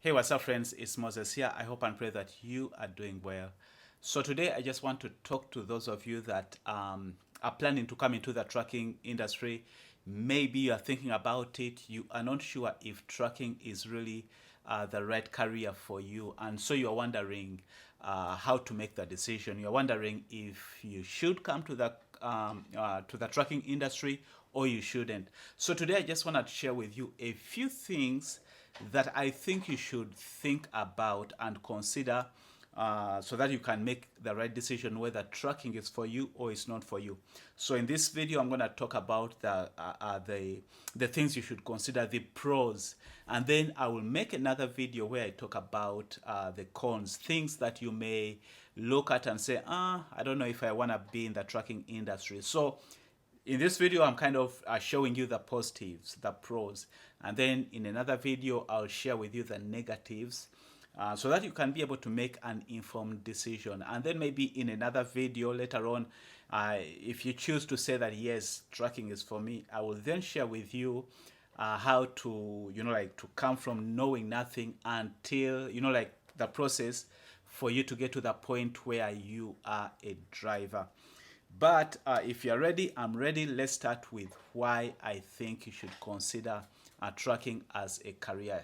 Hey, what's up, friends? It's Moses here. I hope and pray that you are doing well. So, today I just want to talk to those of you that are planning to come into the trucking industry. Maybe you are thinking about it, you are not sure if trucking is really the right career for you, and so you are wondering how to make the decision. You're wondering if you should come to the trucking industry or you shouldn't. So, today I just want to share with you a few things that I think you should think about and consider so that you can make the right decision whether trucking is for you or it's not for you. So in this video, I'm going to talk about the things you should consider, the pros, and then I will make another video where I talk about the cons, things that you may look at and say, I don't know if I want to be in the trucking industry. So in this video, I'm kind of showing you the positives, the pros, and then in another video, I'll share with you the negatives so that you can be able to make an informed decision. And then maybe in another video later on, if you choose to say that yes, trucking is for me, I will then share with you how to, to come from knowing nothing until, like the process for you to get to the point where you are a driver. But if you're ready, I'm ready. Let's start with why I think you should consider trucking as a career.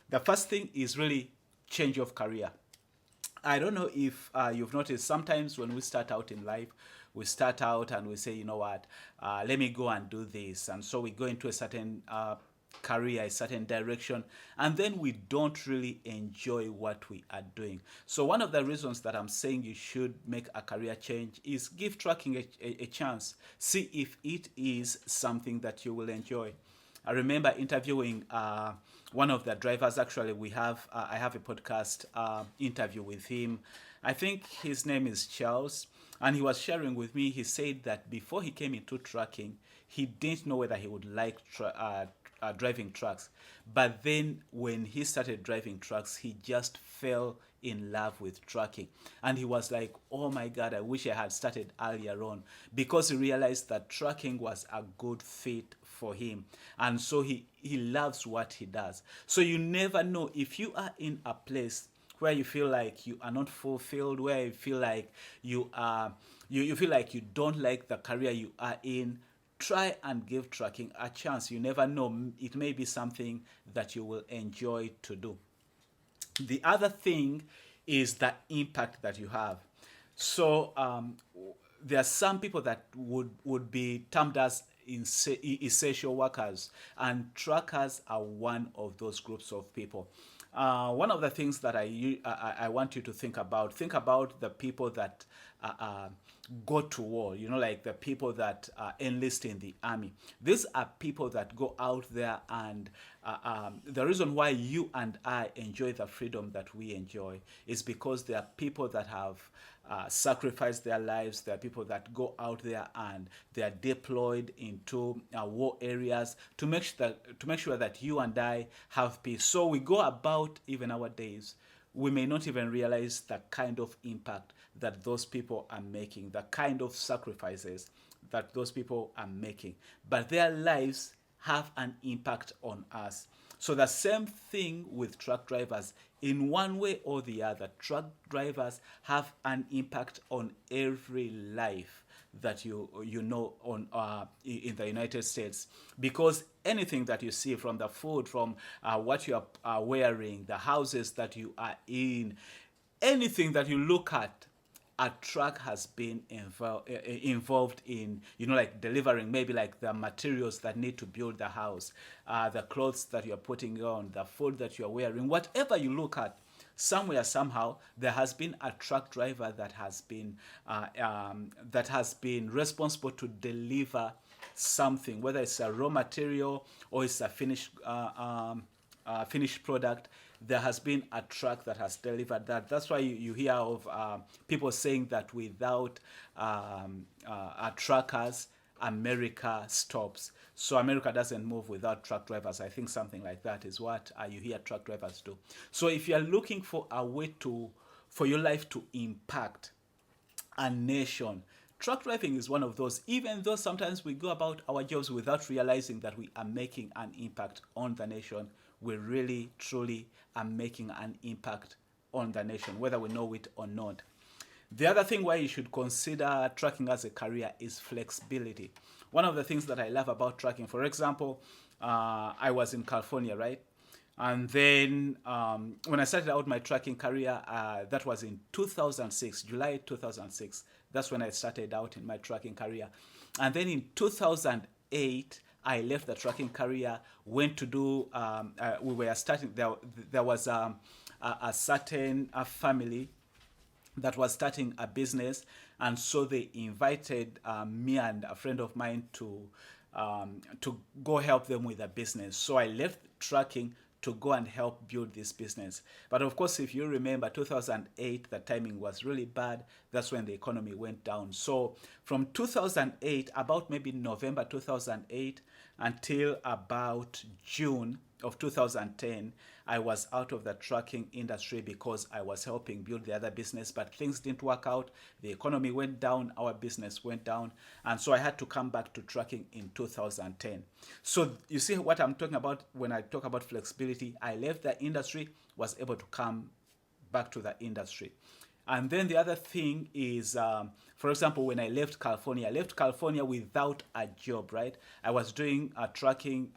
The first thing is really change of career. I don't know if you've noticed sometimes when we start out in life, we start out and we say, you know what, let me go and do this. And so we go into a certain career, a certain direction, and then we don't really enjoy what we are doing. So one of the reasons that I'm saying you should make a career change is give trucking a chance. See if it is something that you will enjoy. I remember interviewing one of the drivers. Actually, I have a podcast interview with him. I think his name is Charles, and he was sharing with me. He said that before he came into trucking, he didn't know whether he would like driving trucks. But then when he started driving trucks, he just fell in love with trucking. And he was like, oh my God, I wish I had started earlier on, because he realized that trucking was a good fit for him. And so he loves what he does. So you never know if you are in a place where you feel like you are not fulfilled, where you feel like you feel like you don't like the career you are in, try and give trucking a chance. You never know, it may be something that you will enjoy to do. The other thing is the impact that you have. So there are some people that would be termed as essential workers, and truckers are one of those groups of people. One of the things that I want you to think about the people that go to war, like the people that enlist in the army. These are people that go out there, and the reason why you and I enjoy the freedom that we enjoy is because there are people that have sacrificed their lives. There are people that go out there and they are deployed into war areas to make sure that you and I have peace. So we go about, even nowadays, we may not even realize the kind of impact that those people are making, the kind of sacrifices that those people are making. But their lives have an impact on us. So the same thing with truck drivers. In one way or the other, truck drivers have an impact on every life that you know on in the United States, because anything that you see, from the food, from what you are wearing, the houses that you are in, anything that you look at, a truck has been involved in, like delivering maybe like the materials that need to build the house, the clothes that you're putting on, the food that you're wearing, whatever you look at, somewhere, somehow, there has been a truck driver that has been responsible to deliver something, whether it's a raw material or it's a finished product. There has been a truck that has delivered that. That's why you hear of people saying that without truckers, America stops. So America doesn't move without truck drivers. I think something like that is what you hear truck drivers do. So if you're looking for a way for your life to impact a nation, truck driving is one of those. Even though sometimes we go about our jobs without realizing that we are making an impact on the nation, we really, truly are making an impact on the nation, whether we know it or not. The other thing why you should consider trucking as a career is flexibility. One of the things that I love about trucking, for example, I was in California, right? And then when I started out my trucking career, that was in 2006, July 2006. That's when I started out in my trucking career. And then in 2008, I left the trucking career, went to do, we were starting, there was a certain family that was starting a business, and so they invited me and a friend of mine to go help them with the business. So I left trucking to go and help build this business. But of course, if you remember 2008, the timing was really bad. That's when the economy went down. So from 2008, about maybe November 2008 until about June of 2010, I was out of the trucking industry because I was helping build the other business, but things didn't work out. The economy went down, our business went down, and so I had to come back to trucking in 2010. So you see what I'm talking about when I talk about flexibility. I left the industry, was able to come back to the industry. And then the other thing is, for example, when I left California without a job, right? I was doing trucking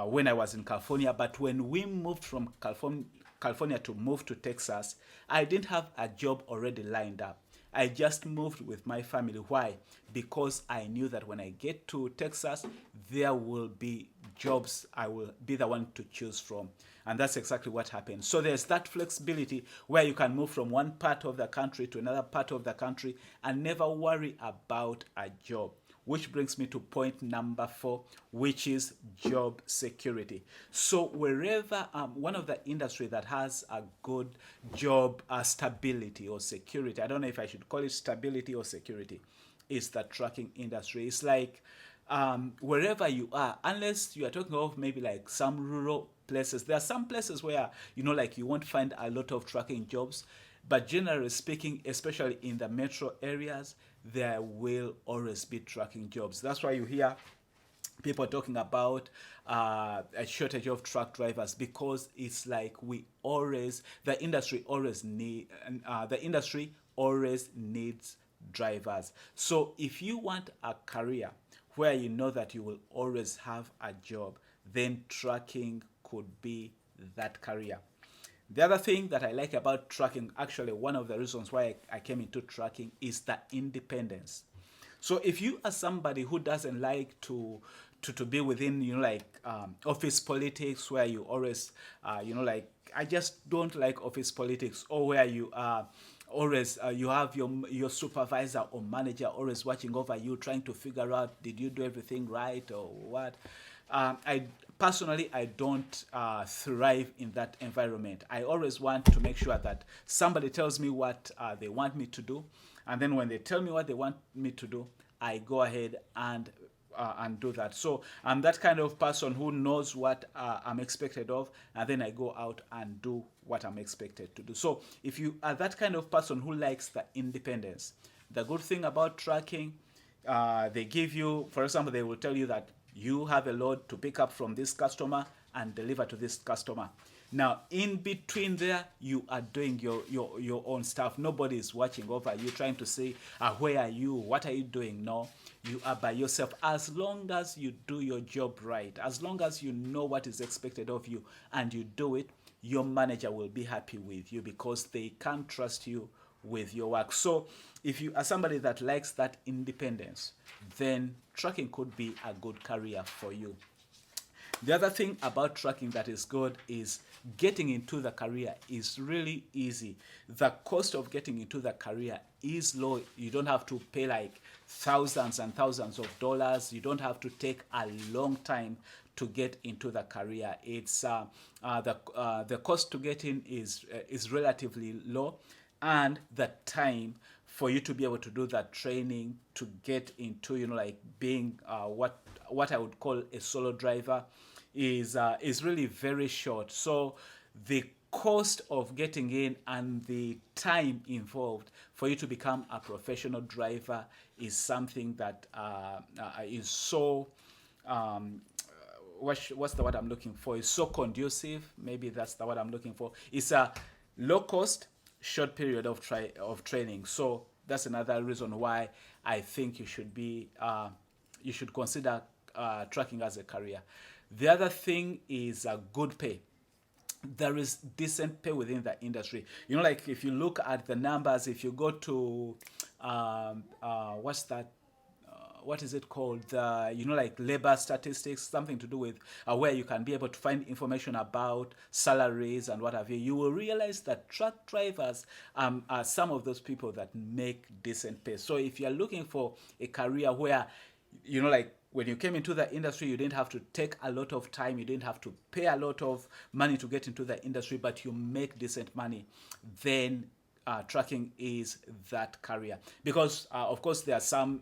when I was in California, but when we moved from California to move to Texas, I didn't have a job already lined up. I just moved with my family. Why? Because I knew that when I get to Texas, there will be jobs I will be the one to choose from. And that's exactly what happened. So there's that flexibility where you can move from one part of the country to another part of the country and never worry about a job. Which brings me to point number 4, which is job security. So wherever, one of the industry that has a good job stability or security, I don't know if I should call it stability or security, is the trucking industry. It's like wherever you are, unless you are talking of maybe like some rural places. There are some places where, like you won't find a lot of trucking jobs, but generally speaking, especially in the metro areas, there will always be trucking jobs. That's why you hear people talking about a shortage of truck drivers, because it's like the industry always needs drivers. So if you want a career where you know that you will always have a job, then trucking could be that career. The other thing that I like about trucking, actually one of the reasons why I came into trucking, is the independence. So if you are somebody who doesn't like to be within, office politics, where you always, I just don't like office politics, or where you are always, you have your supervisor or manager always watching over you, trying to figure out, did you do everything right or what? I don't thrive in that environment. I always want to make sure that somebody tells me what they want me to do, and then when they tell me what they want me to do, I go ahead and do that. So I'm that kind of person who knows what I'm expected of, and then I go out and do what I'm expected to do. So if you are that kind of person who likes the independence, the good thing about trucking, they give you, for example, they will tell you that you have a load to pick up from this customer and deliver to this customer. Now, in between there, you are doing your own stuff. Nobody is watching over you, trying to say, where are you? What are you doing? No, you are by yourself. As long as you do your job right, as long as you know what is expected of you and you do it, your manager will be happy with you because they can trust you with your work. So if you are somebody that likes that independence, then trucking could be a good career for you. The other thing about trucking that is good is getting into the career is really easy. The cost of getting into the career is low. You don't have to pay like thousands and thousands of dollars. You don't have to take a long time to get into the career. It's the cost to get in is relatively low, and the time for you to be able to do that training to get into being what I would call a solo driver is really very short. So the cost of getting in and the time involved for you to become a professional driver is something that is so what's the word I'm looking for? It's so conducive. Maybe that's the word I'm looking for. It's a low cost, short period of training. So that's another reason why I think you should consider trucking as a career. The other thing is good pay. There is decent pay within the industry. You know, like if you look at the numbers, if you go to what's that? What is it called? Like labor statistics, something to do with where you can be able to find information about salaries and what have you. You will realize that truck drivers are some of those people that make decent pay. So if you're looking for a career where, like when you came into the industry, you didn't have to take a lot of time, you didn't have to pay a lot of money to get into the industry, but you make decent money, then trucking is that career. Because of course there are some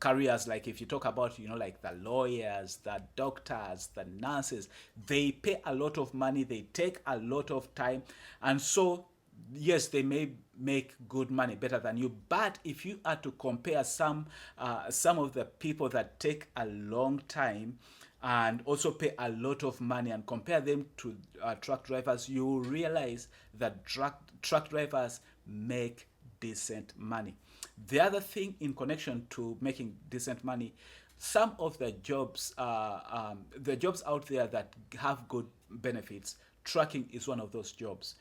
careers, like if you talk about like the lawyers, the doctors, the nurses, they pay a lot of money, they take a lot of time, and so yes, they may make good money, better than you. But if you are to compare some of the people that take a long time and also pay a lot of money and compare them to truck drivers, you will realize that truck drivers make decent money. The other thing in connection to making decent money, some of the jobs out there that have good benefits, trucking is one of those jobs.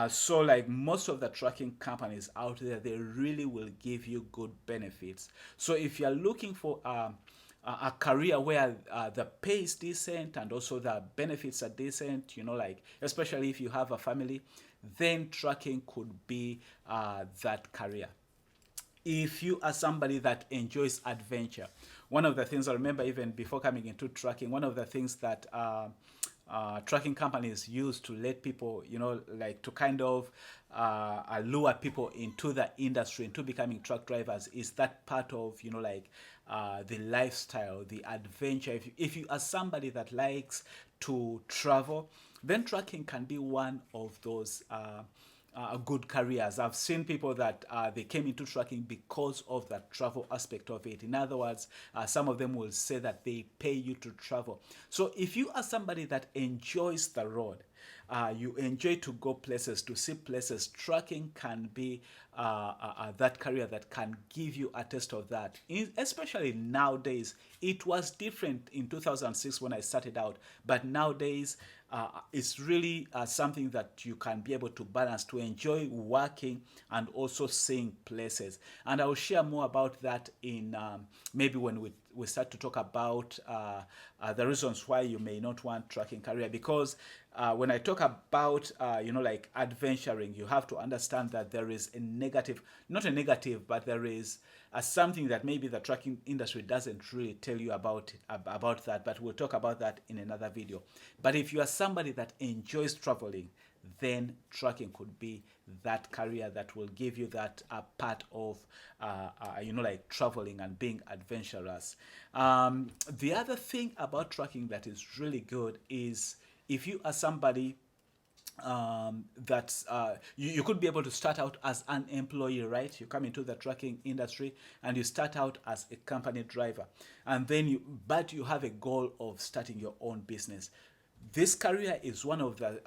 So like most of the trucking companies out there, they really will give you good benefits. So if you're looking for a career where the pay is decent and also the benefits are decent, like especially if you have a family, then trucking could be that career. If you are somebody that enjoys adventure, one of the things I remember even before coming into trucking, one of the things that trucking companies use to let people, like to kind of lure people into the industry, into becoming truck drivers, is that part of, the lifestyle, the adventure. If you are somebody that likes to travel, then trucking can be one of those good careers. I've seen people that they came into trucking because of the travel aspect of it. In other words, some of them will say that they pay you to travel. So if you are somebody that enjoys the road, you enjoy to go places, to see places, trucking can be that career that can give you a taste of that. Especially nowadays, it was different in 2006 when I started out, but nowadays it's really something that you can be able to balance, to enjoy working and also seeing places. And I'll share more about that in maybe when we start to talk about the reasons why you may not want trucking career. Because when I talk about like adventuring, you have to understand that there is a negative, not a negative, but there is something that maybe the trucking industry doesn't really tell you about that, but we'll talk about that in another video. But if you are somebody that enjoys traveling, then trucking could be that career that will give you that part of like traveling and being adventurous. The other thing about trucking that is really good is if you are somebody you could be able to start out as an employee, right? You come into the trucking industry and you start out as a company driver, and then but you have a goal of starting your own business. This career is one of the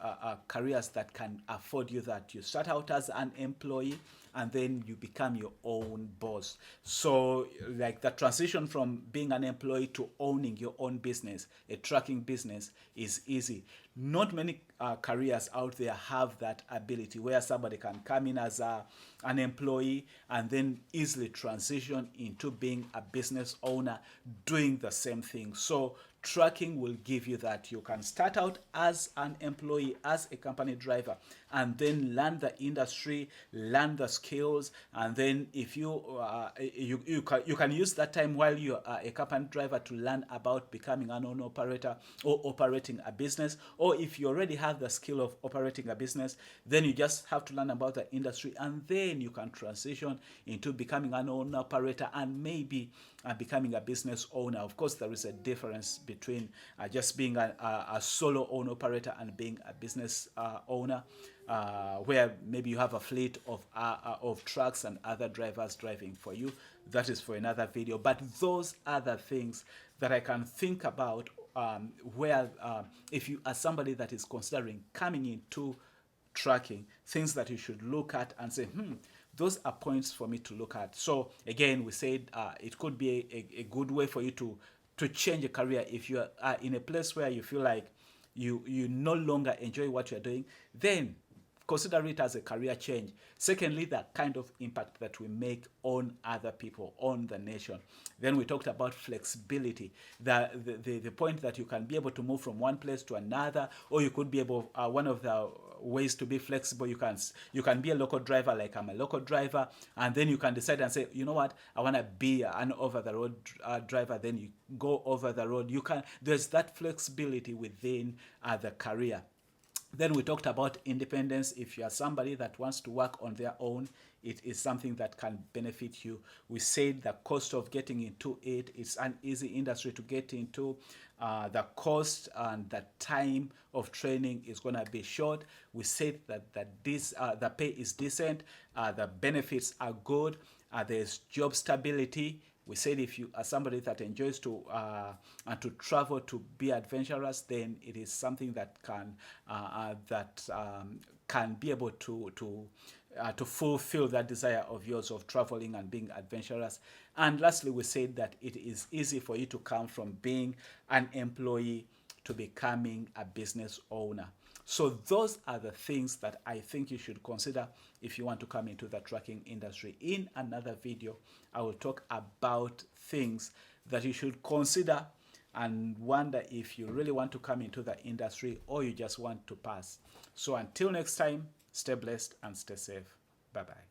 careers that can afford you that. You start out as an employee and then you become your own boss. So like the transition from being an employee to owning your own business, a trucking business, is easy. Not many careers out there have that ability where somebody can come in as an employee and then easily transition into being a business owner doing the same thing. So trucking will give you that. You can start out as an employee, as a company driver, and then learn the industry, learn the skills, and then if you can use that time while you are a company driver to learn about becoming an owner operator or operating a business. Or if you already have the skill of operating a business, then you just have to learn about the industry, and then you can transition into becoming an owner operator and maybe becoming a business owner. Of course, there is a difference between just being a solo owner operator and being a business owner, where maybe you have a fleet of trucks and other drivers driving for you. That is for another video. But those are the things that I can think about where if you are somebody that is considering coming into trucking, things that you should look at and say, those are points for me to look at. So again, we said it could be a good way for you to change a career if you are in a place where you feel like you no longer enjoy what you're doing, then consider it as a career change. Secondly, the kind of impact that we make on other people, on the nation. Then we talked about flexibility, the point that you can be able to move from one place to another, or you could be able, one of the ways to be flexible, you can be a local driver, like I'm a local driver, and then you can decide and say, you know what, I want to be an over the road driver. Then you go over the road. There's that flexibility within the career. Then we talked about independence. If you are somebody that wants to work on their own, it is something that can benefit you. We said the cost of getting into it's an easy industry to get into. The cost and the time of training is going to be short. We said that the pay is decent, the benefits are good, there's job stability. We said if you are somebody that enjoys to travel, to be adventurous, then it is something that can be able to fulfill that desire of yours of traveling and being adventurous. And lastly, we said that it is easy for you to come from being an employee to becoming a business owner. So those are the things that I think you should consider if you want to come into the trucking industry. In another video, I will talk about things that you should consider and wonder if you really want to come into the industry or you just want to pass. So until next time, stay blessed and stay safe. Bye-bye.